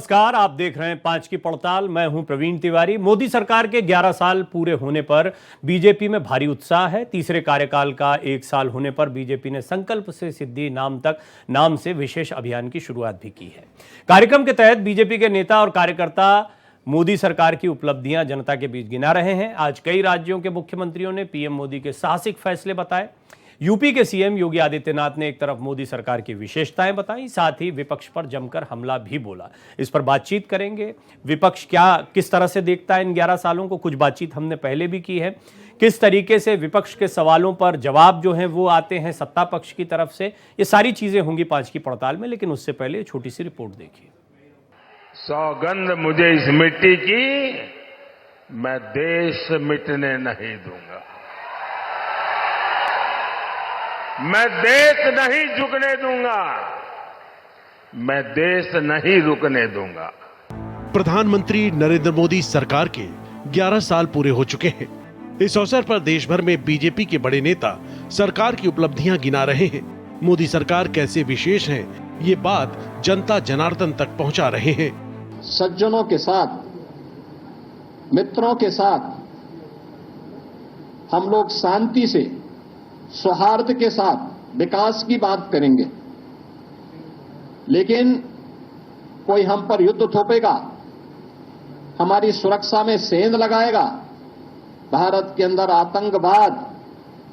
नमस्कार, आप देख रहे हैं 5 की पड़ताल। मैं हूं प्रवीण तिवारी। मोदी सरकार के 11 साल पूरे होने पर बीजेपी में भारी उत्साह है। तीसरे कार्यकाल का 1 साल होने पर बीजेपी ने संकल्प से सिद्धि नाम से विशेष अभियान की शुरुआत भी की है। कार्यक्रम के तहत बीजेपी के नेता और कार्यकर्ता मोदी सरकार की उपलब्धियां जनता के बीच गिना रहे हैं। आज कई राज्यों के मुख्यमंत्रियों ने पीएम मोदी के साहसिक फैसले बताए। यूपी के सीएम योगी आदित्यनाथ ने एक तरफ मोदी सरकार की विशेषताएं बताई, साथ ही विपक्ष पर जमकर हमला भी बोला। इस पर बातचीत करेंगे। विपक्ष किस तरह से देखता है इन 11 सालों को, कुछ बातचीत हमने पहले भी की है। किस तरीके से विपक्ष के सवालों पर जवाब जो हैं वो आते हैं सत्ता पक्ष की तरफ से, ये सारी चीजें होंगी 5 की पड़ताल में। लेकिन उससे पहले छोटी सी रिपोर्ट देखिए। सौगंध मुझे इस मिट्टी की, मैं देश मिटने नहीं दूंगा, मैं देश नहीं झुकने दूंगा, मैं देश नहीं रुकने दूंगा। प्रधानमंत्री नरेंद्र मोदी सरकार के 11 साल पूरे हो चुके हैं। इस अवसर पर देश भर में बीजेपी के बड़े नेता सरकार की उपलब्धियां गिना रहे हैं। मोदी सरकार कैसे विशेष है, ये बात जनता जनार्दन तक पहुंचा रहे हैं। सज्जनों के साथ, मित्रों के साथ हम लोग शांति से, सौहार्द के साथ विकास की बात करेंगे। लेकिन कोई हम पर युद्ध थोपेगा, हमारी सुरक्षा में सेंध लगाएगा, भारत के अंदर आतंकवाद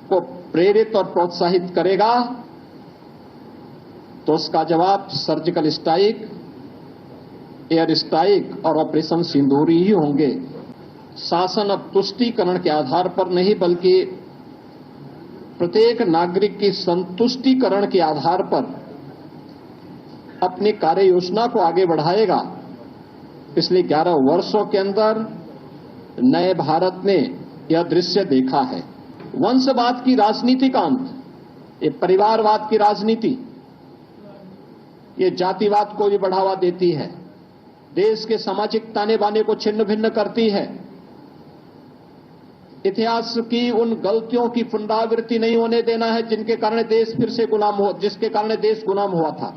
को प्रेरित और प्रोत्साहित करेगा, तो उसका जवाब सर्जिकल स्ट्राइक, एयर स्ट्राइक और ऑपरेशन सिंदूरी ही होंगे। शासन अब तुष्टीकरण के आधार पर नहीं, बल्कि प्रत्येक नागरिक की संतुष्टीकरण के आधार पर अपनी कार्य योजना को आगे बढ़ाएगा। पिछले 11 वर्षों के अंदर नए भारत ने यह दृश्य देखा है। वंशवाद की राजनीति का अंत, ये परिवारवाद की राजनीति, ये जातिवाद को भी बढ़ावा देती है, देश के सामाजिक ताने बाने को छिन्न भिन्न करती है। इतिहास की उन गलतियों की पुनरावृत्ति नहीं होने देना है जिसके कारण देश गुलाम हुआ था।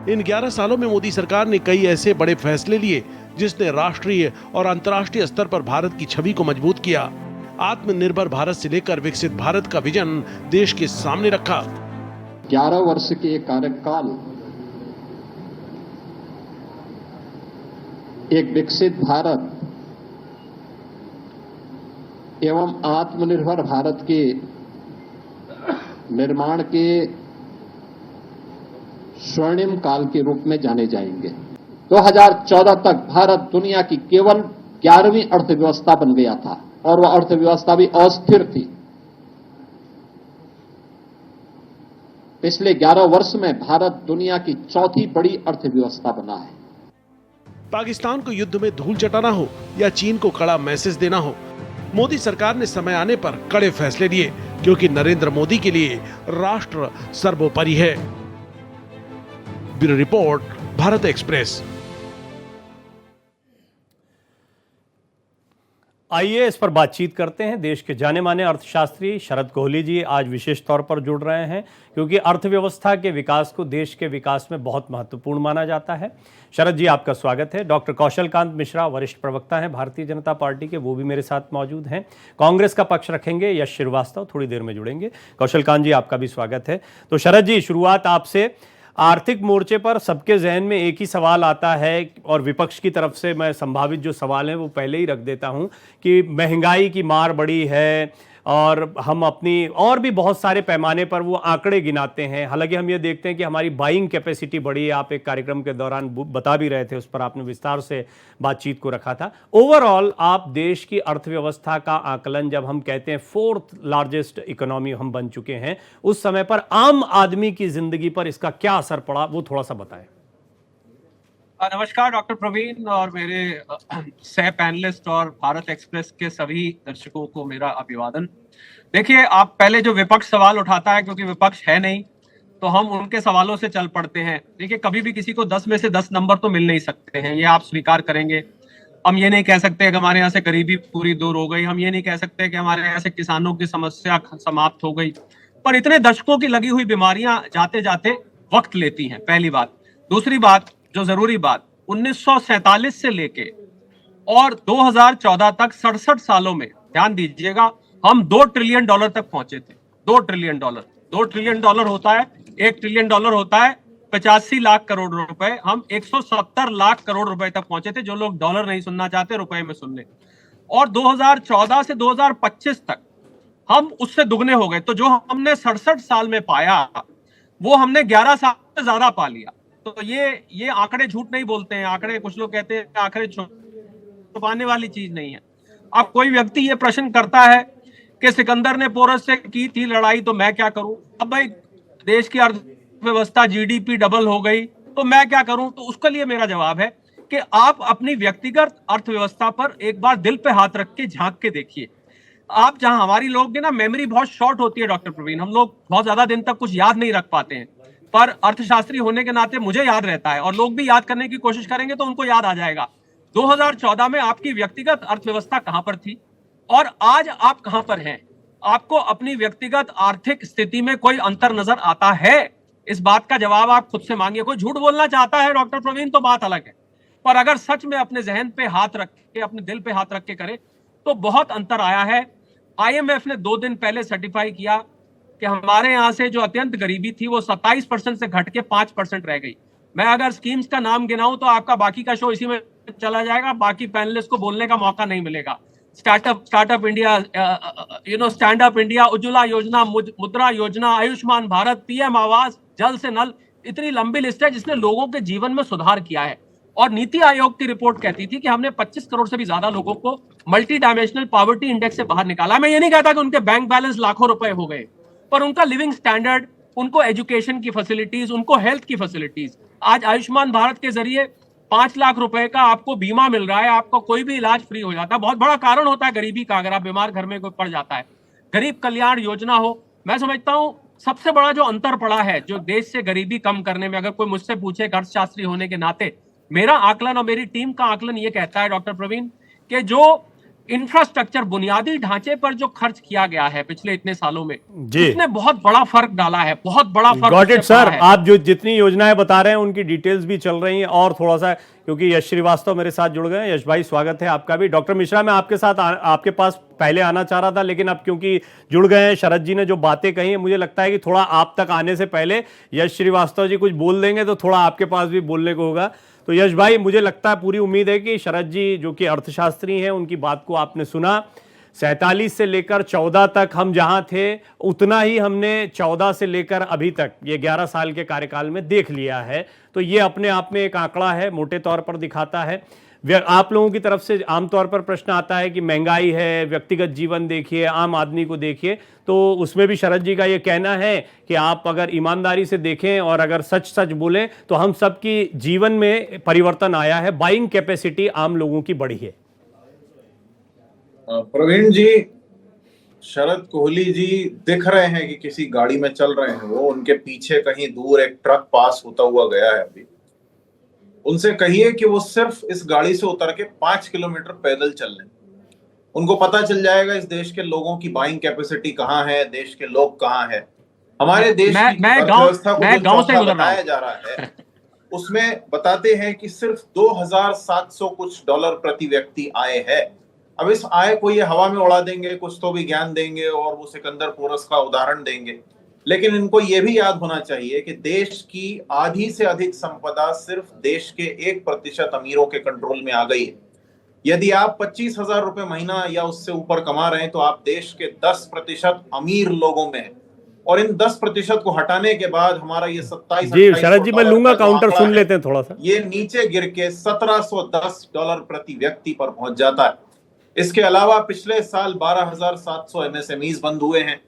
इन 11 सालों में मोदी सरकार ने कई ऐसे बड़े फैसले लिए जिसने राष्ट्रीय और अंतर्राष्ट्रीय स्तर पर भारत की छवि को मजबूत किया। आत्मनिर्भर भारत से लेकर विकसित भारत का विजन देश के सामने रखा। 11 वर्ष के एक कार्यकाल एक विकसित भारत एवं आत्मनिर्भर भारत के निर्माण के स्वर्णिम काल के रूप में जाने जाएंगे। 2014 तक भारत दुनिया की केवल 11वीं अर्थव्यवस्था बन गया था और वह अर्थव्यवस्था भी अस्थिर थी। पिछले 11 वर्ष में भारत दुनिया की चौथी बड़ी अर्थव्यवस्था बना है। पाकिस्तान को युद्ध में धूल चटाना हो या चीन को कड़ा मैसेज देना हो, मोदी सरकार ने समय आने पर कड़े फैसले लिए, क्योंकि नरेंद्र मोदी के लिए राष्ट्र सर्वोपरि है। Bureau report, Bharat express. आइए इस पर बातचीत करते हैं। देश के जाने माने अर्थशास्त्री शरद कोहली जी आज विशेष तौर पर जुड़ रहे हैं, क्योंकि अर्थव्यवस्था के विकास को देश के विकास में बहुत महत्वपूर्ण माना जाता है। शरद जी, आपका स्वागत है। डॉक्टर कौशल कांत मिश्रा वरिष्ठ प्रवक्ता हैं भारतीय जनता पार्टी के, वो भी मेरे साथ मौजूद हैं। कांग्रेस का पक्ष रखेंगे यश श्रीवास्तव, थोड़ी देर में जुड़ेंगे। कौशल कांत जी, आपका भी स्वागत है। तो शरद जी, शुरुआत आपसे। आर्थिक मोर्चे पर सबके जहन में एक ही सवाल आता है, और विपक्ष की तरफ से मैं संभावित जो सवाल हैं वो पहले ही रख देता हूं कि महंगाई की मार बड़ी है और हम अपनी और भी बहुत सारे पैमाने पर वो आंकड़े गिनाते हैं। हालांकि हम ये देखते हैं कि हमारी बाइंग कैपेसिटी बढ़ी है। आप एक कार्यक्रम के दौरान बता भी रहे थे, उस पर आपने विस्तार से बातचीत को रखा था। ओवरऑल आप देश की अर्थव्यवस्था का आकलन, जब हम कहते हैं 4th लार्जेस्ट इकोनॉमी हम बन चुके हैं, उस समय पर आम आदमी की जिंदगी पर इसका क्या असर पड़ा, वो थोड़ा सा बताएं। नमस्कार डॉक्टर प्रवीण और मेरे सह पैनलिस्ट और भारत एक्सप्रेस के सभी दर्शकों को मेरा अभिवादन। देखिए, आप पहले जो विपक्ष सवाल उठाता है, क्योंकि विपक्ष है नहीं तो हम उनके सवालों से चल पड़ते हैं। देखिए, कभी भी किसी को 10 में से 10 नंबर तो मिल नहीं सकते हैं, ये आप स्वीकार करेंगे। हम ये नहीं कह सकते कि हमारे यहाँ से गरीबी पूरी दूर हो गई, हम ये नहीं कह सकते कि हमारे यहाँ से किसानों की समस्या समाप्त हो गई, पर इतने दशकों की लगी हुई बीमारियां जाते जाते वक्त लेती हैं, पहली बात। दूसरी बात, जो जरूरी बात, 1947 से लेके और 2014 तक 67 सालों में, ध्यान दीजिएगा, हम $2 ट्रिलियन तक पहुंचे थे। $2 ट्रिलियन, $2 ट्रिलियन होता है, $1 ट्रिलियन होता है 85 लाख करोड़ रुपए, हम 170 लाख करोड़ रुपए तक पहुंचे थे। जो लोग डॉलर नहीं सुनना चाहते, रुपए में सुन ले। और 2014 से 2025 तक हम उससे दुगने हो गए। तो जो हमने 67 साल में पाया, वो हमने 11 साल से ज्यादा पा लिया। तो ये आंकड़े झूठ नहीं बोलते हैं। आंकड़े, कुछ लोग कहते हैं आंकड़े छुपाने वाली चीज नहीं है। अब कोई व्यक्ति ये प्रश्न करता है कि सिकंदर ने पोरस से की थी लड़ाई, तो मैं क्या करूं? अब भाई, देश की अर्थव्यवस्था, जीडीपी डबल हो गई, तो मैं क्या करूं? तो उसके लिए मेरा जवाब है कि आप अपनी व्यक्तिगत अर्थव्यवस्था पर एक बार दिल पे हाथ रख के झांक के देखिए। आप, जहां हमारी लोग की ना मेमोरी बहुत शॉर्ट होती है डॉक्टर प्रवीण, हम लोग बहुत ज्यादा दिन तक कुछ याद नहीं रख पाते हैं, पर अर्थशास्त्री होने के नाते मुझे याद रहता है, और लोग भी याद करने की कोशिश करेंगे तो उनको याद आ जाएगा। 2014 में आपकी व्यक्तिगत अर्थव्यवस्था कहां पर थी और आज आप कहां पर हैं? आपको अपनी व्यक्तिगत आर्थिक स्थिति में कोई अंतर नजर आता है? इस बात का जवाब आप खुद से मांगिए। कोई झूठ बोलना चाहता है डॉक्टर प्रवीण तो बात अलग है, पर अगर सच में अपने जहन पे हाथ रख के, अपने दिल पे हाथ रख के करे, तो बहुत अंतर आया है। IMF ने 2 दिन पहले सर्टिफाई किया कि हमारे यहां से जो अत्यंत गरीबी थी वो 27% से घट के 5% रह गई। मैं अगर स्कीम्स का नाम गिनाऊं तो आपका बाकी का शो इसी में चला जाएगा, बाकी पैनलिस्ट को बोलने का मौका नहीं मिलेगा। Startup India, stand up India, Ujjwala योजना, मुद्रा योजना, आयुष्मान भारत, PM आवास, जल से नल, इतनी लंबी लिस्ट है जिसने लोगों के जीवन में सुधार किया है। और नीति आयोग की रिपोर्ट कहती थी कि हमने 25 करोड़ से भी ज्यादा लोगों को मल्टी डायमेंशनल पॉवर्टी इंडेक्स से बाहर निकाला। मैं ये नहीं कहता कि उनके बैंक बैलेंस लाखों रुपए हो गए, पर उनका लिविंग स्टैंडर्ड, उनको एजुकेशन की फैसिलिटीज, उनको हेल्थ की फैसिलिटीज, आज आयुष्मान भारत के जरिए 5 लाख रुपए का आपको बीमा मिल रहा है, आपको कोई भी इलाज फ्री हो जाता है। बहुत बड़ा कारण होता है गरीबी का, अगर आप बीमार घर में कोई पड़ जाता है। गरीब कल्याण योजना हो, मैं समझता हूं सबसे बड़ा जो अंतर पड़ा है, जो देश से गरीबी कम करने में, अगर कोई मुझसे पूछे अर्थशास्त्री होने के नाते, मेरा आकलन और मेरी टीम का आकलन ये कहता है डॉक्टर प्रवीण कि जो इंफ्रास्ट्रक्चर, बुनियादी ढांचे पर जो खर्च किया गया है पिछले इतने सालों में, उसने बहुत बड़ा फर्क डाला है, बहुत बड़ा फर्क। Got it sir. आप जो जितनी योजनाएं बता रहे हैं उनकी डिटेल्स भी चल रही हैं, और थोड़ा सा, क्योंकि यश श्रीवास्तव मेरे साथ जुड़ गए हैं। यश भाई, स्वागत है आपका भी। डॉक्टर मिश्रा, मैं आपके साथ आपके पास पहले आना चाह रहा था, लेकिन अब क्योंकि जुड़ गए हैं, शरद जी ने जो बातें कही हैं, मुझे लगता है कि थोड़ा आप तक आने से पहले यश श्रीवास्तव जी कुछ बोल देंगे तो थोड़ा आपके पास भी बोलने को होगा। तो यश भाई, मुझे लगता है, पूरी उम्मीद है कि शरद जी जो कि अर्थशास्त्री हैं, उनकी बात को आपने सुना। 47 से लेकर 14 तक हम जहां थे, उतना ही हमने 14 से लेकर अभी तक ये 11 साल के कार्यकाल में देख लिया है। तो ये अपने आप में एक आंकड़ा है, मोटे तौर पर दिखाता है। आप लोगों की तरफ से आमतौर पर प्रश्न आता है कि महंगाई है, व्यक्तिगत जीवन देखिए, आम आदमी को देखिए, तो उसमें भी शरद जी का ये कहना है कि आप अगर ईमानदारी से देखें और अगर सच सच बोलें तो हम सबकी जीवन में परिवर्तन आया है, बाइंग कैपेसिटी आम लोगों की बढ़ी है। प्रवीण जी, शरद कोहली जी दिख रहे हैं कि किसी गाड़ी में चल रहे हैं, वो उनके पीछे कहीं दूर एक ट्रक पास होता हुआ गया है। अभी उनसे कहिए कि वो सिर्फ इस गाड़ी से उतर के 5 किलोमीटर पैदल चल लें, उनको पता चल जाएगा इस देश के लोगों की बाइंग कैपेसिटी कहाँ है, देश के लोग कहाँ है। हमारे देश की अर्थव्यवस्था को जो चौथा बताया जा रहा है उसमें बताते हैं कि सिर्फ $2,700 कुछ प्रति व्यक्ति आय है। अब इस आय को ये हवा में उड़ा देंगे, कुछ तो भी ज्ञान देंगे और वो सिकंदर पोरस का उदाहरण देंगे, लेकिन इनको ये भी याद होना चाहिए कि देश की आधी से अधिक संपदा सिर्फ देश के 1% अमीरों के कंट्रोल में आ गई है। यदि आप 25,000 रुपए महीना या उससे ऊपर कमा रहे हैं तो आप देश के 10% अमीर लोगों में हैं, और इन 10% को हटाने के बाद हमारा ये 27 जी शरद जी, मैं लूंगा काउंटर, सुन लेते हैं थोड़ा सा। ये नीचे गिर के $1,710 प्रति व्यक्ति पर पहुंच जाता है। इसके अलावा पिछले साल 12,700 MSMEs बंद हुए हैं।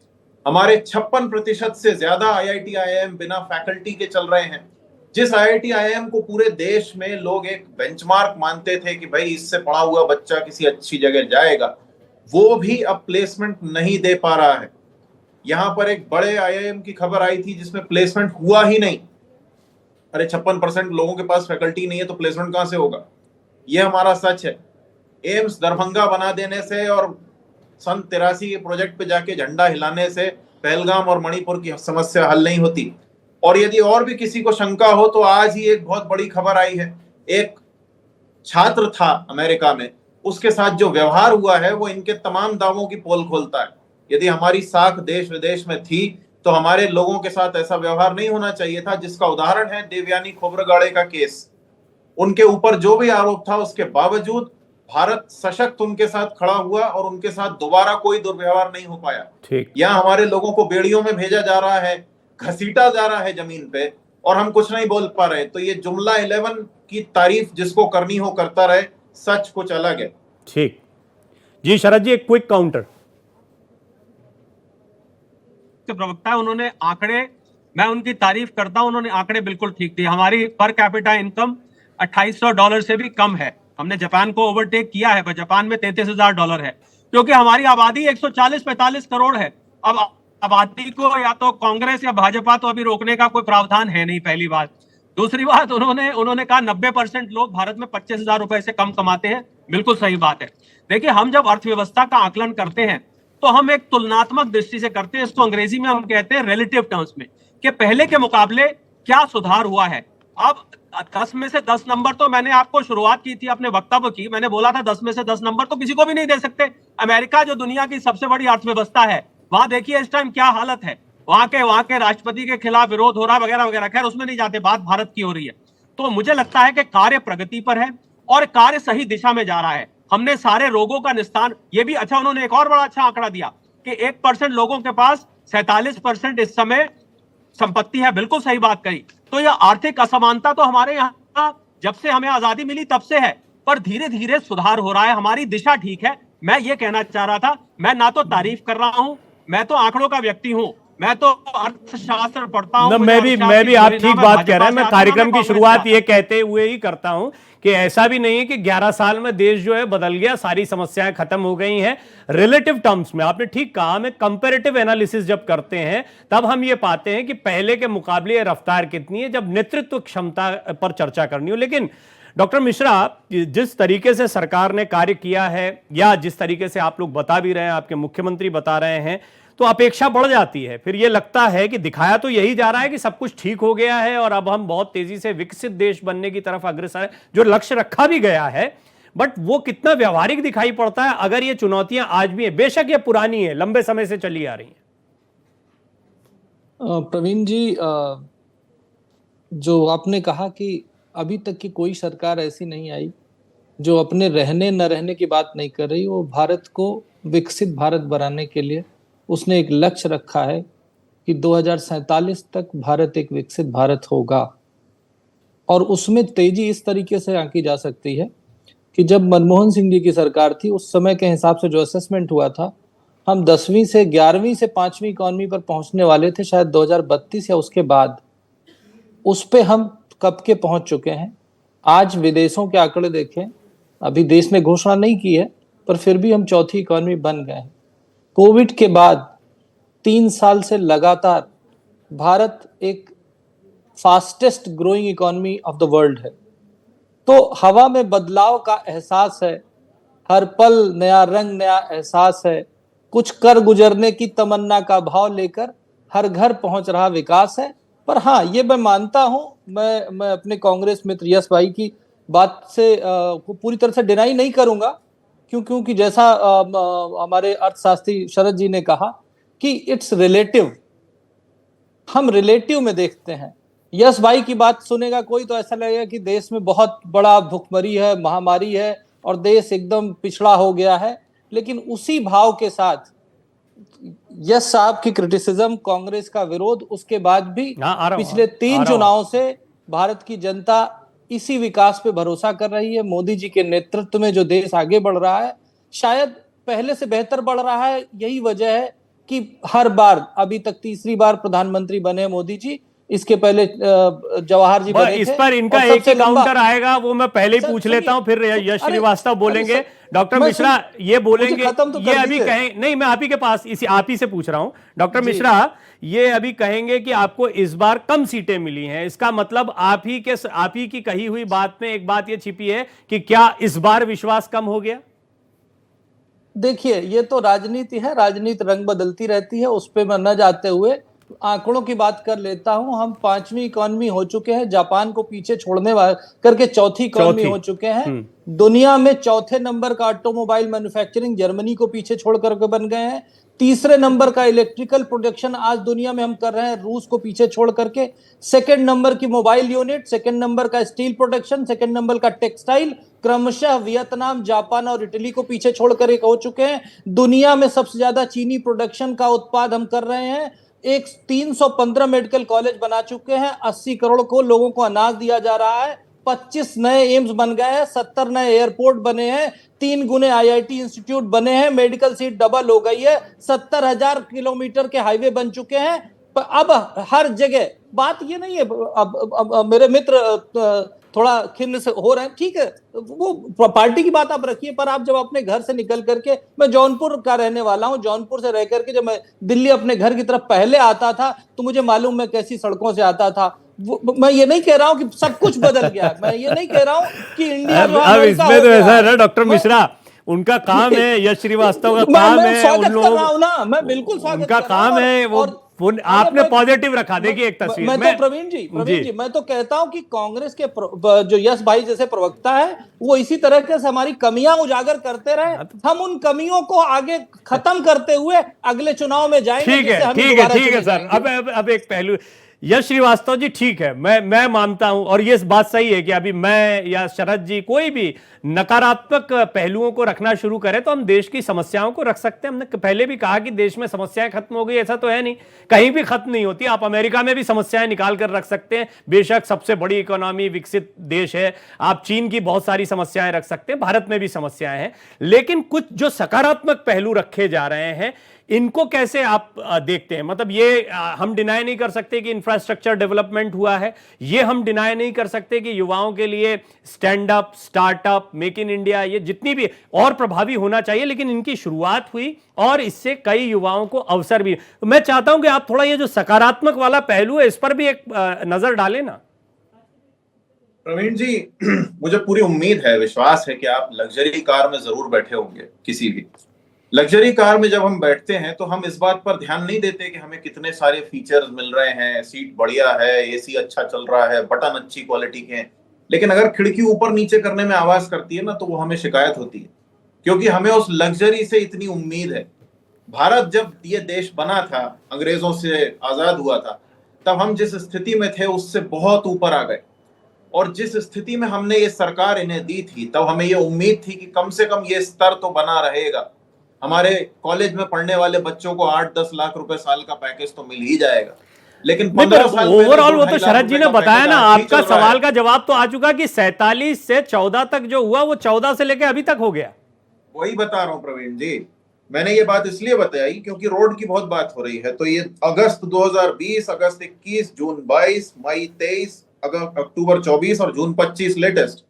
हमारे 56% से ज्यादा IIT IIM बिना फैकल्टी के चल रहे हैं। जिस IIT IIM को पूरे देश में लोग एक बेंचमार्क मानते थे कि भाई इससे पढ़ा हुआ बच्चा किसी अच्छी जगह जाएगा, वो भी अब प्लेसमेंट नहीं दे पा रहा है। यहां पर एक बड़े IIM की खबर आई थी जिसमें प्लेसमेंट हुआ ही नहीं। अरे 56% लोगों के पास फैकल्टी नहीं है तो प्लेसमेंट कहां से होगा? यह हमारा सच है। एम्स दरभंगा बना देने से और सन 83 के प्रोजेक्ट पे जाके झंडा हिलाने से पहलगाम और मणिपुर की समस्या हल नहीं होती। और यदि और भी किसी को शंका हो तो आज ही एक बहुत बड़ी खबर आई है। एक छात्र था अमेरिका में, उसके साथ जो व्यवहार हुआ है वो इनके तमाम दावों की पोल खोलता है। यदि हमारी साख देश विदेश में थी तो हमारे लोगों के साथ ऐसा व्यवहार नहीं होना चाहिए था, जिसका उदाहरण है देवयानी खोबरगाड़े का केस। उनके ऊपर जो भी आरोप था उसके बावजूद भारत सशक्त उनके साथ खड़ा हुआ और उनके साथ दोबारा कोई दुर्व्यवहार नहीं हो पाया। ठीक। यहाँ हमारे लोगों को बेड़ियों में भेजा जा रहा है, घसीटा जा रहा है जमीन पे, और हम कुछ नहीं बोल पा रहे। तो ये जुमला 11 की तारीफ जिसको करनी हो करता रहे, सच कुछ अलग है। ठीक जी, शरद जी एक क्विक काउंटर। प्रवक्ता है, उन्होंने आंकड़े, मैं उनकी तारीफ करता हूं, उन्होंने आंकड़े बिल्कुल ठीक दिए। हमारी पर कैपिटा इनकम $2800 से भी कम है। हमने जापान को ओवरटेक किया है, पर जापान में $33,000 है, क्योंकि हमारी आबादी 140-45 करोड़ है। अब आबादी को या तो कांग्रेस या भाजपा तो अभी रोकने का कोई प्रावधान है नहीं, पहली बात। दूसरी बात, उन्होंने कहा 90% लोग भारत में 25,000 रुपए से कम कमाते हैं। बिल्कुल सही बात है। देखिए, हम जब अर्थव्यवस्था का आकलन करते हैं तो हम एक तुलनात्मक दृष्टि से करते हैं। इसको अंग्रेजी में हम कहते हैं रिलेटिव टर्म्स में, कि पहले के मुकाबले क्या सुधार हुआ है। अब 10 में से 10 नंबर तो मैंने आपको शुरुआत की थी अपने वक्तव्य की, मैंने बोला था 10 में से 10 नंबर तो किसी को भी नहीं दे सकते। अमेरिका जो दुनिया की सबसे बड़ी अर्थव्यवस्था है, वहां देखिए इस टाइम क्या हालत है। वहां के राष्ट्रपति के खिलाफ विरोध हो रहा है वगैरह वगैरह। खैर, उसमें नहीं जाते, बात भारत की हो रही है। तो मुझे लगता है कि कार्य प्रगति पर है और कार्य सही दिशा में जा रहा है। हमने सारे रोगों का निस्तार, ये भी अच्छा, उन्होंने एक और बड़ा अच्छा आंकड़ा दिया कि 1% लोगों के पास 47% इस समय संपत्ति है। बिल्कुल सही बात कही। तो यह आर्थिक असमानता तो हमारे यहाँ जब से हमें आजादी मिली तब से है, पर धीरे धीरे सुधार हो रहा है। हमारी दिशा ठीक है। मैं ये कहना चाह रहा था, मैं ना तो तारीफ कर रहा हूं, मैं तो आंकड़ों का व्यक्ति हूं, मैं तो अर्थशास्त्र पढ़ता हूं। मैं भी आप ठीक बात कह रहे हैं। मैं कार्यक्रम की शुरुआत ये कहते हुए ही करता हूं कि ऐसा भी नहीं है कि 11 साल में देश जो है बदल गया, सारी समस्याएं खत्म हो गई हैं। रिलेटिव टर्म्स में आपने ठीक कहा, हमें कंपैरेटिव एनालिसिस जब करते हैं तब हम ये पाते हैं कि पहले के मुकाबले रफ्तार कितनी है, जब नेतृत्व क्षमता पर चर्चा करनी हो। लेकिन डॉक्टर मिश्रा, जिस तरीके से सरकार ने कार्य किया है या जिस तरीके से आप लोग बता भी रहे हैं, आपके मुख्यमंत्री बता रहे हैं, तो अपेक्षा बढ़ जाती है। फिर ये लगता है कि दिखाया तो यही जा रहा है कि सब कुछ ठीक हो गया है और अब हम बहुत तेजी से विकसित देश बनने की तरफ अग्रसर है, जो लक्ष्य रखा भी गया है। बट वो कितना व्यवहारिक दिखाई पड़ता है अगर ये चुनौतियां आज भी है? बेशक ये पुरानी है, लंबे समय से चली आ रही है। प्रवीण जी, जो आपने कहा कि अभी तक की कोई सरकार ऐसी नहीं आई जो अपने रहने न रहने की बात नहीं कर रही। वो भारत को विकसित भारत बनाने के लिए उसने एक लक्ष्य रखा है कि 2047 तक भारत एक विकसित भारत होगा। और उसमें तेजी इस तरीके से आंकी जा सकती है कि जब मनमोहन सिंह जी की सरकार थी, उस समय के हिसाब से जो असेसमेंट हुआ था, हम 10वीं से 11वीं से 5वीं इकॉनमी पर पहुंचने वाले थे शायद 2032 या उसके बाद। उस पे हम कब के पहुंच चुके हैं। आज विदेशों के आंकड़े देखें, अभी देश ने घोषणा नहीं की है, पर फिर भी हम चौथी इकॉनमी बन गए हैं। कोविड के बाद 3 साल से लगातार भारत एक fastest growing economy of the world है। तो हवा में बदलाव का एहसास है, हर पल नया रंग, नया एहसास है। कुछ कर गुजरने की तमन्ना का भाव लेकर हर घर पहुंच रहा विकास है। पर हाँ, ये मैं मानता हूं, मैं अपने कांग्रेस मित्र यश भाई की बात से को पूरी तरह से डिनाई नहीं करूंगा, क्योंकि जैसा हमारे अर्थशास्त्री शरद जी ने कहा कि इट्स रिलेटिव, हम रिलेटिव में देखते हैं। यश भाई की बात सुनेगा कोई तो ऐसा लगेगा कि देश में बहुत बड़ा भुखमरी है, महामारी है और देश एकदम पिछड़ा हो गया है। लेकिन उसी भाव के साथ यश साहब की क्रिटिसिज्म, कांग्रेस का विरोध, उसके बाद भी पिछले 3 चुनावों से भारत की जनता इसी विकास पे भरोसा कर रही है। मोदी जी के नेतृत्व में जो देश आगे बढ़ रहा है, शायद पहले से बेहतर बढ़ रहा है। यही वजह है कि हर बार, अभी तक 3री बार प्रधानमंत्री बने मोदी जी, इसके पहले जवाहर जी बने थे। इस पर इनका एक ही काउंटर आएगा, वो मैं पहले ही पूछ लेता हूं, फिर यश श्रीवास्तव बोलेंगे। डॉक्टर मिश्रा ये बोलेंगे, ये अभी कहें नहीं, मैं आप ही के पास आप ही से पूछ रहा हूं। डॉक्टर मिश्रा ये अभी कहेंगे कि आपको इस बार कम सीटें मिली हैं, इसका मतलब आप ही की कही हुई बात में एक बात ये छिपी है कि क्या इस बार विश्वास कम हो गया? देखिए, ये तो राजनीति है, राजनीति रंग बदलती रहती है, उस पे मैं न जाते हुए आंकड़ों की बात कर लेता हूं। हम 5वीं इकोनॉमी हो चुके हैं, जापान को पीछे छोड़ने करके चौथी इकोनॉमी हो चुके हैं। दुनिया में चौथे नंबर का ऑटोमोबाइल मैन्युफैक्चरिंग जर्मनी को पीछे छोड़ करके बन गए हैं। तीसरे नंबर का इलेक्ट्रिकल प्रोडक्शन आज दुनिया में हम कर रहे हैं रूस को पीछे छोड़ करके। सेकंड नंबर की मोबाइल यूनिट, सेकंड नंबर का स्टील प्रोडक्शन, सेकंड नंबर का टेक्सटाइल क्रमशः वियतनाम, जापान और इटली को पीछे छोड़कर एक हो चुके हैं। दुनिया में सबसे ज्यादा चीनी प्रोडक्शन का उत्पाद हम कर रहे हैं। एक 315 मेडिकल कॉलेज बना चुके हैं। 80 करोड़ को लोगों को अनाज दिया जा रहा है। 25 नए एम्स बन गए हैं। 70 नए एयरपोर्ट बने हैं। 3 गुने आईआईटी इंस्टीट्यूट बने हैं। मेडिकल सीट डबल हो गई है। 70,000 किलोमीटर के हाईवे बन चुके हैं। अब हर जगह बात ये नहीं है। अब मेरे मित्र थोड़ा खिन्न से हो रहे हैं, ठीक है, वो पार्टी की बात आप रखिए, पर आप जब अपने घर से निकल करके, मैं जौनपुर का रहने वाला हूं, जौनपुर से रह करके जब मैं दिल्ली अपने घर की तरफ पहले आता था तो मुझे मालूम मैं कैसी सड़कों से आता था। मैं ये नहीं कह रहा हूं कि सब कुछ बदल गया, मैं ये नहीं कह रहा हूं कि इंडिया अब इसमें तो ऐसा है ना डॉक्टर मिश्रा, उनका काम है, यश श्रीवास्तव का काम है, उन लोगों ना, मैं बिल्कुल स्वागत उनका काम है वो आपने पॉजिटिव रखा। देखिए एक तस्वीर मैं तो प्रवीण जी मैं तो कहता हूं कि कांग्रेस के जो यश भाई जैसे प्रवक्ता है वो इसी तरह के हमारी कमियां उजागर करते रहे, हम उन कमियों को आगे खत्म करते हुए अगले चुनाव में जाएंगे। ठीक है सर। अब एक पहलू, यश श्रीवास्तव जी, ठीक है, मैं मानता हूं और ये बात सही है कि अभी मैं या शरद जी कोई भी नकारात्मक पहलुओं को रखना शुरू करें तो हम देश की समस्याओं को रख सकते हैं। हमने पहले भी कहा कि देश में समस्याएं खत्म हो गई, ऐसा तो है नहीं, कहीं भी खत्म नहीं होती। आप अमेरिका में भी समस्याएं निकाल कर रख सकते हैं, बेशक सबसे बड़ी इकोनॉमी, विकसित देश है। आप चीन की बहुत सारी समस्याएं रख सकते हैं, भारत में भी समस्याएं हैं, लेकिन कुछ जो सकारात्मक पहलू रखे जा रहे हैं इनको कैसे आप देखते हैं? मतलब ये हम डिनाई नहीं कर सकते कि इंफ्रास्ट्रक्चर डेवलपमेंट हुआ है, ये हम डिनाई नहीं कर सकते कि युवाओं के लिए stand up, startup, make in India, ये जितनी भी और प्रभावी होना चाहिए, लेकिन इनकी शुरुआत हुई और इससे कई युवाओं को अवसर भी। तो मैं चाहता हूं कि आप थोड़ा ये जो सकारात्मक वाला पहलू है इस पर भी एक नजर डालें ना। प्रवीण जी, मुझे पूरी उम्मीद है, विश्वास है कि आप लग्जरी कार में जरूर बैठे होंगे। किसी भी लग्जरी कार में जब हम बैठते हैं तो हम इस बात पर ध्यान नहीं देते कि हमें कितने सारे फीचर्स मिल रहे हैं, सीट बढ़िया है, एसी अच्छा चल रहा है, बटन अच्छी क्वालिटी के हैं, लेकिन अगर खिड़की ऊपर नीचे करने में आवाज करती है ना तो वो हमें शिकायत होती है, क्योंकि हमें उस लग्जरी से इतनी उम्मीद है। भारत जब ये देश बना था, अंग्रेजों से आजाद हुआ था, तब हम जिस स्थिति में थे उससे बहुत ऊपर आ गए, और जिस स्थिति में हमने ये सरकार इन्हें दी थी तब हमें ये उम्मीद थी कि कम से कम ये स्तर तो बना रहेगा, हमारे कॉलेज में पढ़ने वाले बच्चों को 8-10 लाख रुपए साल का पैकेज तो मिल ही जाएगा। लेकिन 15 साल ओवरऑल वो तो शरद जी ने बताया ना, आपका सवाल का जवाब तो आ चुका कि 47 से 14 तक जो हुआ वो 14 से लेकर अभी तक हो गया। वही बता रहा हूं प्रवीण जी, मैंने ये बात इसलिए बताई क्योंकि रोड की बहुत बात हो रही है। तो ये अगस्त 2020, अगस्त 21, जून 22, मई 23, अक्टूबर 24 और जून 25 लेटेस्ट,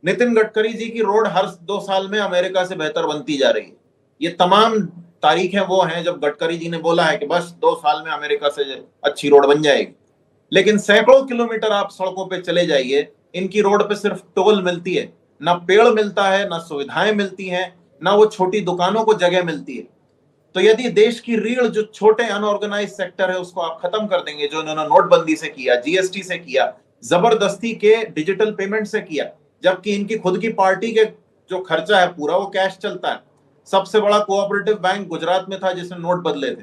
नितिन गडकरी जी की रोड हर 2 साल में अमेरिका से बेहतर बनती जा रही है। ये तमाम तारीखें वो हैं जब गडकरी जी ने बोला है कि बस 2 साल में अमेरिका से अच्छी रोड बन जाएगी। लेकिन सैकड़ों किलोमीटर आप सड़कों पे चले जाइए, इनकी रोड पे सिर्फ टोल मिलती है, ना पेड़ मिलता है, ना सुविधाएं मिलती हैं, ना वो छोटी दुकानों को जगह मिलती है। तो यदि देश की रीढ़ जो छोटे अनऑर्गेनाइज सेक्टर है उसको आप खत्म कर देंगे, जो इन्होंने नोटबंदी से किया, जीएसटी से किया, जबरदस्ती के डिजिटल पेमेंट से किया, जबकि इनकी खुद की पार्टी के जो खर्चा है पूरा वो कैश चलता है। सबसे बड़ा कोऑपरेटिव बैंक गुजरात में था जिसने नोट बदले थे।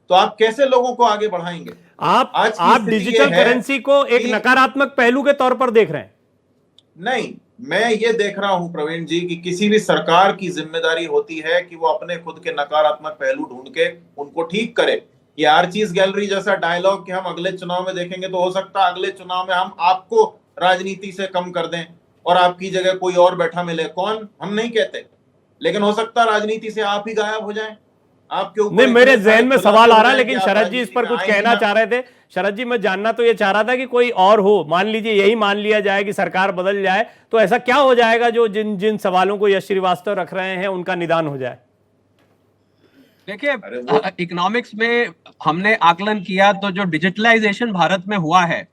तो आप कैसे लोगों को आगे बढ़ाएंगे? आप डिजिटल करेंसी को एक नकारात्मक पहलू के तौर पर देख रहे हैं? नहीं, मैं ये देख रहा हूं प्रवीण जी कि किसी भी सरकार की जिम्मेदारी होती है कि वो अपने खुद के नकारात्मक पहलू ढूंढ के उनको ठीक करे। ये हर चीज गैलरी जैसा डायलॉग कि हम अगले चुनाव में देखेंगे, तो हो सकता है अगले चुनाव में हम आपको राजनीति से कम कर दें और आपकी जगह कोई और बैठा मिले। कौन, हम नहीं कहते, लेकिन हो सकता है राजनीति से आप ही गायब हो जाएं। आपके ऊपर नहीं, मेरे जहन में सवाल आ रहा है, लेकिन शरद जी इस पर कुछ कहना चाह रहे थे। शरद जी, मैं जानना तो ये चाह रहा था कि कोई और हो, मान लीजिए यही मान लिया जाए कि सरकार बदल जाए, तो ऐसा क्या हो जाएगा जो जिन जिन सवालों को यश श्रीवास्तव रख रहे हैं उनका निदान हो जाए? देखिए, इकोनॉमिक्स में हमने आकलन किया तो जो डिजिटलाइजेशन भारत में हुआ है,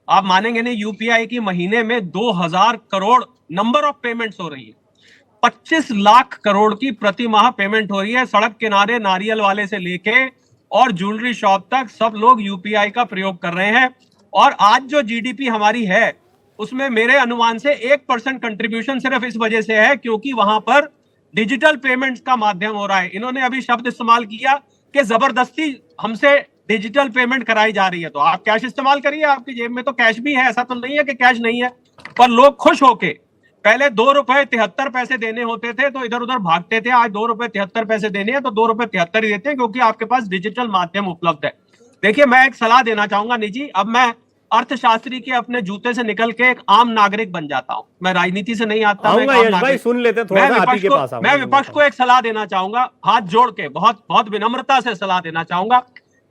आप मानेंगे नहीं, यूपीआई की महीने में 2000 करोड़ नंबर ऑफ पेमेंट्स हो रही है, 25 लाख करोड़ की प्रति माह पेमेंट हो रही है। सड़क किनारे नारियल वाले से लेके और ज्वेलरी शॉप तक सब लोग यूपीआई का प्रयोग कर रहे हैं। और आज जो जीडीपी हमारी है उसमें मेरे अनुमान से 1% कंट्रीब्यूशन सिर्फ इस वजह से है क्योंकि वहां पर डिजिटल पेमेंट्स का माध्यम हो रहा है। इन्होंने अभी शब्द इस्तेमाल किया कि जबरदस्ती हमसे डिजिटल पेमेंट कराई जा रही है। तो आप कैश इस्तेमाल करिए, आपकी जेब में तो कैश भी है, ऐसा तो नहीं है कि कैश नहीं है। पर लोग खुश होके, पहले 2 रुपए 73 पैसे देने होते थे तो इधर उधर भागते थे, आज 2 रुपए 73 पैसे देने हैं तो 2 रुपए 73 ही देते हैं क्योंकि आपके पास डिजिटल माध्यम उपलब्ध है। देखिए, मैं एक सलाह देना चाहूंगा निजी, अब मैं अर्थशास्त्री के अपने जूते से निकल के एक आम नागरिक बन जाता हूं। मैं राजनीति से नहीं आता, मैं एक आम नागरिक। सुन लेते थोड़ा सा आप ही के पास। मैं विपक्ष को एक सलाह देना चाहूंगा, हाथ जोड़ के बहुत बहुत विनम्रता से सलाह देना चाहूंगा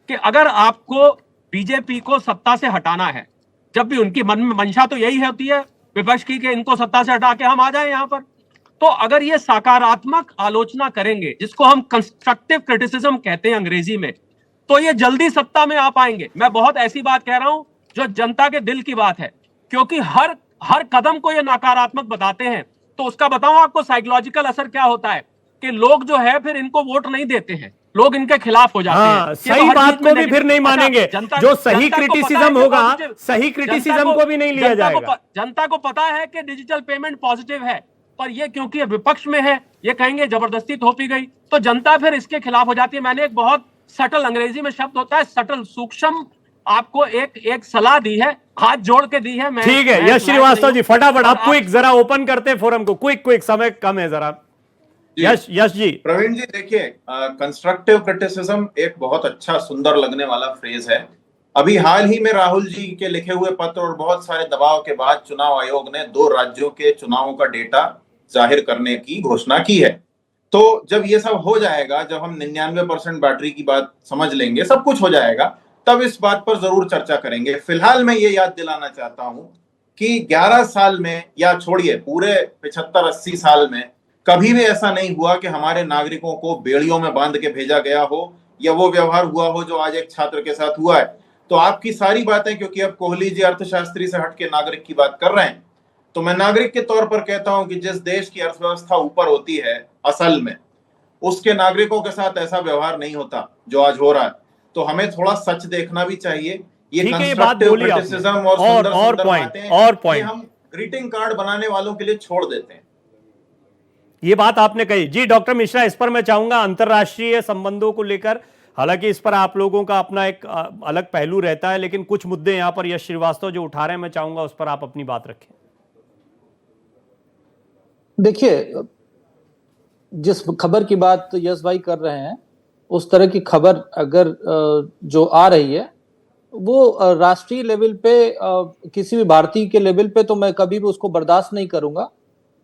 कि अगर आपको बीजेपी को सत्ता से हटाना है, जब भी उनकी मन में मंशा तो यही होती है विपक्ष की कि इनको सत्ता से हटा के हम आ जाए यहां पर, तो अगर ये सकारात्मक आलोचना करेंगे, जिसको हम कंस्ट्रक्टिव क्रिटिसिज्म कहते हैं अंग्रेजी में, तो ये जल्दी सत्ता में आ पाएंगे। मैं बहुत ऐसी बात कह रहा हूं जो जनता के दिल की बात है, क्योंकि हर कदम को ये नकारात्मक बताते हैं। तो उसका बताऊं आपको साइकोलॉजिकल असर क्या होता है कि लोग जो है फिर इनको वोट नहीं देते हैं, लोग इनके खिलाफ हो जाते हैं। सही बात को भी फिर नहीं मानेंगे, जो सही क्रिटिसिज्म होगा, सही क्रिटिसिज्म को भी नहीं लिया जाएगा। जनता को पता है कि डिजिटल पेमेंट पॉजिटिव है, पर ये क्योंकि विपक्ष में है, ये कहेंगे जबरदस्ती थोपी गई, तो जनता फिर इसके खिलाफ हो जाती है। मैंने एक बहुत सटल, अंग्रेजी में शब्द होता है सटल, सूक्ष्म, आपको एक सलाह दी है, हाथ जोड़ के दी है। ठीक है यश श्रीवास्तव जी, फटाफट आप क्विक जरा ओपन करते हैं फोरम को, क्विक, समय कम है जरा। यश जी। प्रवीण जी, देखिए, कंस्ट्रक्टिव क्रिटिसिज्म एक बहुत अच्छा सुंदर लगने वाला फ्रेज है। अभी हाल ही में राहुल जी के लिखे हुए पत्र और बहुत सारे दबाव के बाद चुनाव आयोग ने 2 राज्यों के चुनावों का डेटा जाहिर करने की घोषणा की है। तो जब ये सब हो जाएगा, जब हम 99% बैटरी की बात समझ लेंगे, सब कुछ हो जाएगा, तब इस बात पर जरूर चर्चा करेंगे। फिलहाल मैं ये याद दिलाना चाहता हूं कि 11 साल में, या छोड़िए पूरे 75-80 साल में, कभी भी ऐसा नहीं हुआ कि हमारे नागरिकों को बेड़ियों में बांध के भेजा गया हो या वो व्यवहार हुआ हो जो आज एक छात्र के साथ हुआ है। तो आपकी सारी बातें, क्योंकि अब कोहली जी अर्थशास्त्री से हटके नागरिक की बात कर रहे हैं, तो मैं नागरिक के तौर पर कहता हूं कि जिस देश की अर्थव्यवस्था ऊपर होती है असल में, उसके नागरिकों के साथ ऐसा व्यवहार नहीं होता जो आज हो रहा है। तो हमें थोड़ा सच देखना भी चाहिए। ये कंस्ट्रक्टिव क्रिटिसिज्म और सुंदर बातें हम ग्रीटिंग कार्ड बनाने वालों के लिए छोड़ देते हैं। ये बात आपने कही जी। डॉक्टर मिश्रा, इस पर मैं चाहूंगा अंतर्राष्ट्रीय संबंधों को लेकर, हालांकि इस पर आप लोगों का अपना एक अलग पहलू रहता है, लेकिन कुछ मुद्दे यहां पर यश श्रीवास्तव जो उठा रहे हैं, मैं चाहूंगा उस पर आप अपनी बात रखें। देखिए, जिस खबर की बात यश भाई कर रहे हैं, उस तरह की खबर अगर जो आ रही है वो राष्ट्रीय लेवल पे, किसी भी भारतीय के लेवल पे, तो मैं कभी भी उसको बर्दाश्त नहीं करूंगा।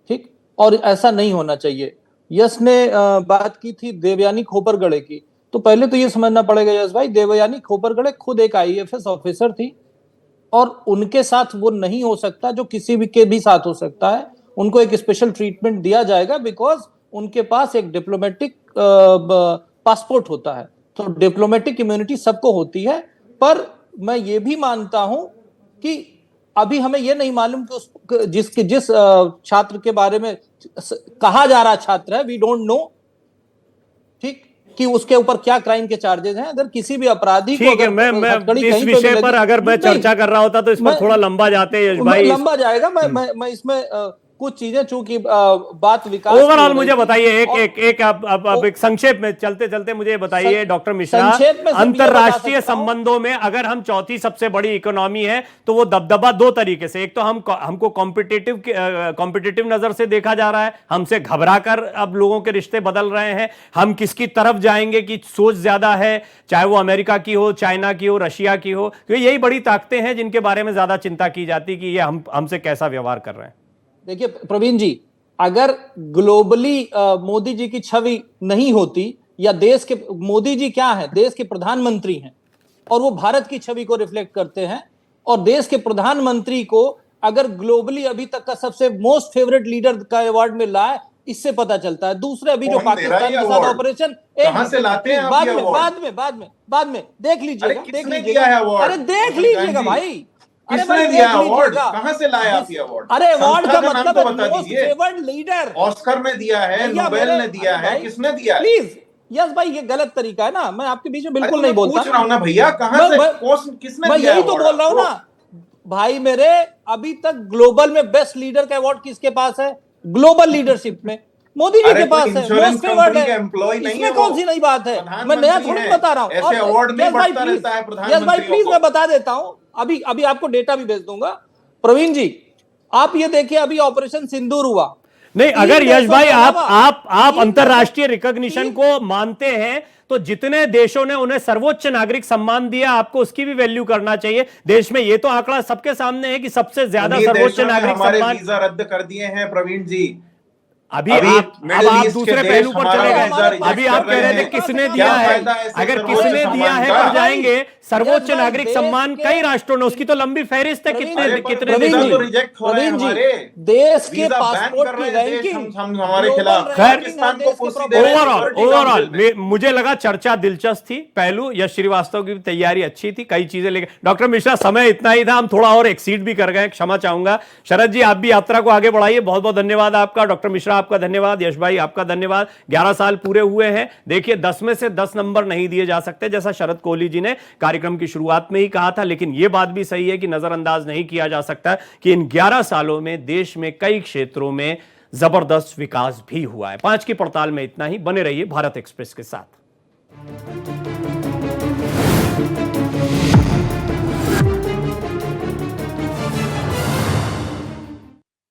ठीक, और ऐसा नहीं होना चाहिए। यश ने बात की थी देवयानी खोपरगढ़े की, तो पहले तो ये समझना पड़ेगा यश भाई, देवयानी खोपरगढ़े खुद एक आईएफएस ऑफिसर थी और उनके साथ वो नहीं हो सकता जो किसी भी के भी साथ हो सकता है। उनको एक स्पेशल ट्रीटमेंट दिया जाएगा बिकॉज उनके पास एक डिप्लोमेटिक पासपोर्ट होता है। तो डिप्लोमेटिक इम्यूनिटी सबको होती है, पर मैं ये भी मानता हूं कि अभी हमें यह नहीं मालूम कि जिस छात्र के बारे में कहा जा रहा छात्र है, वी डोंट नो, ठीक, कि उसके ऊपर क्या क्राइम के चार्जेस हैं। अगर किसी भी अपराधी को, अगर मैं इस विषय पर अगर मैं चर्चा कर रहा होता तो इस पर थोड़ा लंबा जाते हैं यश भाई, लंबा जाएगा। मैं इसमें कुछ चीजें, चूंकि बात विकास, ओवरऑल मुझे बताइए एक अब एक संक्षेप में चलते चलते मुझे बताइए डॉक्टर मिश्रा, अंतरराष्ट्रीय संबंधों में अगर हम चौथी सबसे बड़ी इकोनॉमी है तो वो दबदबा 2 तरीके से, एक तो हमको कॉम्पिटिटिव नजर से देखा जा रहा है, हमसे घबरा कर अब लोगों के रिश्ते बदल रहे हैं, हम किसकी तरफ जाएंगे की सोच ज्यादा है, चाहे वो अमेरिका की हो, चाइना की हो, रशिया की हो, क्योंकि यही बड़ी ताकतें हैं जिनके बारे में ज्यादा चिंता की जाती कि ये हमसे कैसा व्यवहार कर रहे हैं। देखिए प्रवीण जी, अगर ग्लोबली मोदी जी की छवि नहीं होती, या देश के, मोदी जी क्या है, देश के प्रधानमंत्री हैं और वो भारत की छवि को रिफ्लेक्ट करते हैं, और देश के प्रधानमंत्री को अगर ग्लोबली अभी तक का सबसे मोस्ट फेवरेट लीडर का अवार्ड मिल रहा है, इससे पता चलता है। दूसरे अभी जो पाकिस्तान के साथ ऑपरेशन, कहां से लाते हैं बाद में देख लीजिएगा, अरे देख लीजिएगा भाई, किसने दिया अवार्ड, कहां से लाया आप ये अवार्ड? अरे अवार्ड का मतलब बता दीजिए। लीडर ऑस्कर ने दिया है, नोबेल ने दिया है, किसने दिया है? प्लीज यस भाई ये गलत तरीका है ना, मैं आपके बीच में बिल्कुल नहीं बोलता। पूछ रहा हूं ना भैया, कहां से किसने मैं दिया यही तो बोल रहा हूं ना भाई मेरे, अभी तक ग्लोबल में बेस्ट लीडर का अवार्ड किसके पास है? ग्लोबल लीडरशिप में मोदी जी के पास है, मोस्ट फेवर्ड है। इसमें कौन सी नई बात है? मैं नया थोड़ी बता रहा हूँ। ऐसे अवार्ड नहीं बढ़ता रहता है प्रधानमंत्री। यस भाई प्लीज मैं बता देता हूँ, अभी अभी आपको डेटा भी भेज दूंगा। प्रवीण जी आप ये देखिए, अभी ऑपरेशन सिंदूर हुआ नहीं, अगर यश भाई आप अंतरराष्ट्रीय रिकॉग्निशन को मानते हैं तो जितने देशों ने उन्हें सर्वोच्च नागरिक सम्मान दिया आपको उसकी भी वैल्यू करना चाहिए। देश में ये तो आंकड़ा सबके सामने है कि सबसे ज्यादा सर्वोच्च नागरिक सम्मान वीजा रद्द कर दिए हैं प्रवीण जी। अभी आप दूसरे पहलू पर चले गए। अभी आप कह रहे थे किसने दिया है, अगर किसने दिया है पर जाएंगे। सर्वोच्च नागरिक सम्मान कई राष्ट्रों ने, उसकी तो लंबी फहरिस्त है कितने रिजेक्ट हो रहे हैं हमारे देश के पासपोर्ट की रैंकिंग हमारे खिलाफ। ओवरऑल मुझे लगा चर्चा दिलचस्प थी, पहलू यश श्रीवास्तव की तैयारी अच्छी थी, कई चीजें लेकर। डॉक्टर मिश्रा समय इतना ही था, हम थोड़ा और एक्सीड भी कर गए, क्षमा चाहूंगा। शरद जी आप भी यात्रा को आगे बढ़ाइए, बहुत बहुत धन्यवाद आपका। डॉक्टर मिश्रा आपका धन्यवाद, यश भाई आपका धन्यवाद। 11 साल पूरे हुए हैं। देखिए 10 में से 10 नंबर नहीं दिए जा सकते, जैसा शरद कोहली जी ने कार्यक्रम की शुरुआत में ही कहा था, लेकिन यह बात भी सही है कि नजरअंदाज नहीं किया जा सकता कि इन 11 सालों में देश में कई क्षेत्रों में जबरदस्त विकास भी हुआ है। 5 की पड़ताल में इतना ही। बने रहिए भारत एक्सप्रेस के साथ।